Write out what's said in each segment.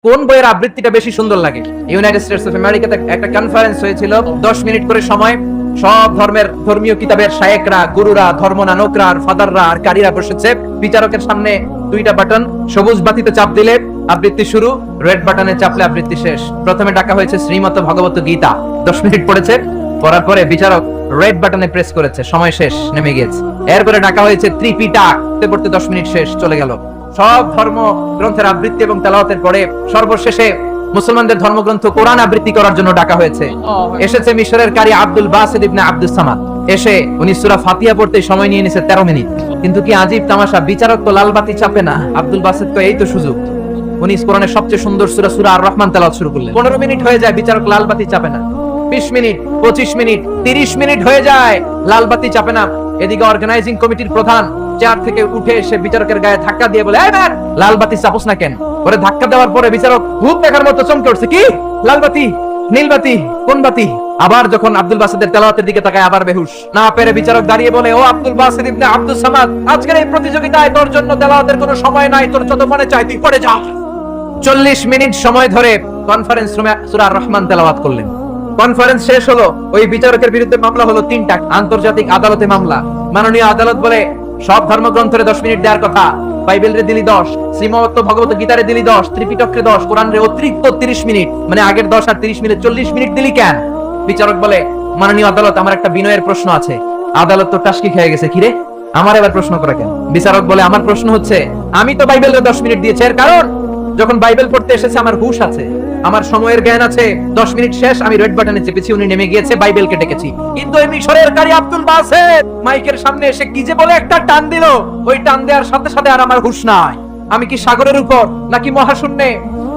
কোন বইয়ের আবৃত্তিটা বেশি সুন্দর লাগে? ইউনাইটেড স্টেটস অফ আমেরিকাতে একটা কনফারেন্স হয়েছিল, 10 মিনিট করে সময়। সব ধর্মের ধর্মীয় কিতাবের শায়েকরা, গুরুরা, ধর্মনানকরা আর ফাদাররা আর কারীরা বসেছে। বিচারকের সামনে দুইটা বাটন, সবুজ বাতিতে চাপ দিলে আবৃত্তি শুরু, রেড বাটনে চাপলে আবৃত্তি শেষ। প্রথমে ডাকা হয়েছে শ্রীমত ভগবত গীতা, 10 মিনিট পড়েছে। পড়ার পরে বিচারক রেড বাটনে প্রেস করেছে, সময় শেষ, নেমে গিয়েছে। এরপরে ডাকা হয়েছে ত্রিপিটক, পড়তে 10 মিনিট শেষ, চলে গেল। সব ধর্ম গ্রন্থের আবৃত্তি এবং তেলাওয়াতের পরে সর্বশেষে মুসলমানদের ধর্মগ্রন্থ কোরআন আবৃত্তি করার জন্য ডাকা হয়েছে। এসেছে মিশরের কারি আব্দুল বাসিত ইবনে আব্দুস সামাদ। এসে উনি সূরা ফাতিহা পড়তে সময় নিয়ে নিয়েছে 13 মিনিট। কিন্তু কি আজীব তামাশা, বিচারক তো লাল বাতি চাপে না, আব্দুল বাসিত তো এই তো সুযোগ। উনি কোরআনের সবচেয়ে সুন্দর সূরা আর রহমান তেলাওয়াত শুরু করলেন। 15 মিনিট হয়ে যায়, বিচারক লাল বাতি চাপে না। 20 মিনিট, 25 মিনিট, 30 মিনিট হয়ে যায়, লাল বাতি চাপে না। এদিকে অর্গানাইজিং কমিটির প্রধান চেয়ার থেকে উঠে এসে বিচারকের গায়ে ধাক্কা দিয়ে বলে, এই ম্যান, লাল বাতি চাপোস না কেন? ওরে ধাক্কা দেওয়ার পরে বিচারক ভূত দেখার মতো চমকে উঠছে, কি লাল বাতি, নীল বাতি, কোন বাতি? আবার যখন আব্দুল বাসিদের তেলাওয়াতের দিকে তাকায়, আবার বেহুশ। না পেরে বিচারক দাঁড়িয়ে বলে, ও আব্দুল বাসিদ ইবনে আব্দুস সামাদ, আজকের এই প্রতিযোগিতায় তোর জন্য তেলাওয়াতের কোনো সময় নাই, তোর যত মনে চাই তুই পড়ে যা। 40 মিনিট সময় ধরে কনফারেন্স রুমে সূরা আর রহমান তেলাওয়াত করলেন। কনফারেন্স শেষ হলো, ওই বিচারকের বিরুদ্ধে মামলা হলো 3টা, আন্তর্জাতিক আদালতে মামলা। মাননীয় আদালত বলে, সব ধর্মগ্রন্থরে 10 মিনিট দেওয়ার কথা, বাইবেলরে দিলি 10, শ্রীমত ভগবত গীতারে দিলি 10, ত্রিপিটকরে 10, কোরআনরে অতিরিক্ত 30 মিনিট, মানে আগের 10 আর 30 মিনিট 40 মিনিট দিলি কেন? বিচারক বলে, মাননীয় আদালত, আমার একটা বিনয়ের প্রশ্ন আছে। আদালত তো টাসকি খেয়ে গেছে, কিরে আমার এবার প্রশ্ন করা কেন? বিচারক বলে, আমার প্রশ্ন হচ্ছে, আমি তো বাইবেলরে 10 মিনিট দিয়েছি, এর কারণ যখন বাইবেল পড়তে এসেছে আমার হুঁশ আছে, আমার সময়ের জ্ঞান আছে। 10 মিনিট শেষ, আমি রেড বাটনে চেপেছি, উনি নেমে গিয়েছে, বাইবেলকে ডেকেছি। কিন্তু এই মিশরের কারি আব্দুল বাসিত মাইকের সামনে এসে কি যে বলে একটা টান দিল, ওই টান দেওয়ার সাথে সাথে আর আমার হুঁশ নাই। আমি কি সাগরের উপর, নাকি মহাশূন্যে,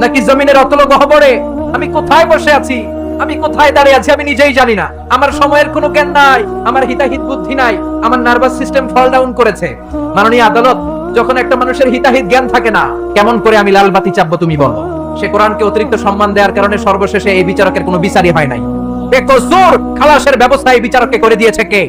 নাকি জমিনের অতল গহ্বরে? আমি কোথায় বসে আছি, আমি কোথায় দাঁড়িয়ে আছি, আমি নিজেই জানি না। আমার সময়ের কোনো জ্ঞান নাই, আমার হিতাহিত বুদ্ধি নাই, আমার নার্ভাস সিস্টেম ফল ডাউন করেছে। মাননীয় আদালত, যখন একটা মানুষের হিতাহিত জ্ঞান থাকে না, কেমন করে আমি লাল বাতি চাপবো তুমি বলো? সে কোরআনকে অতিরিক্ত সম্মান দেওয়ার কারণে সর্বশেষে এই বিচারকের কোনো বিচারই হয় নাই। বেকসুর খালাসের ব্যবস্থা এই বিচারককে করে দিয়েছে কে?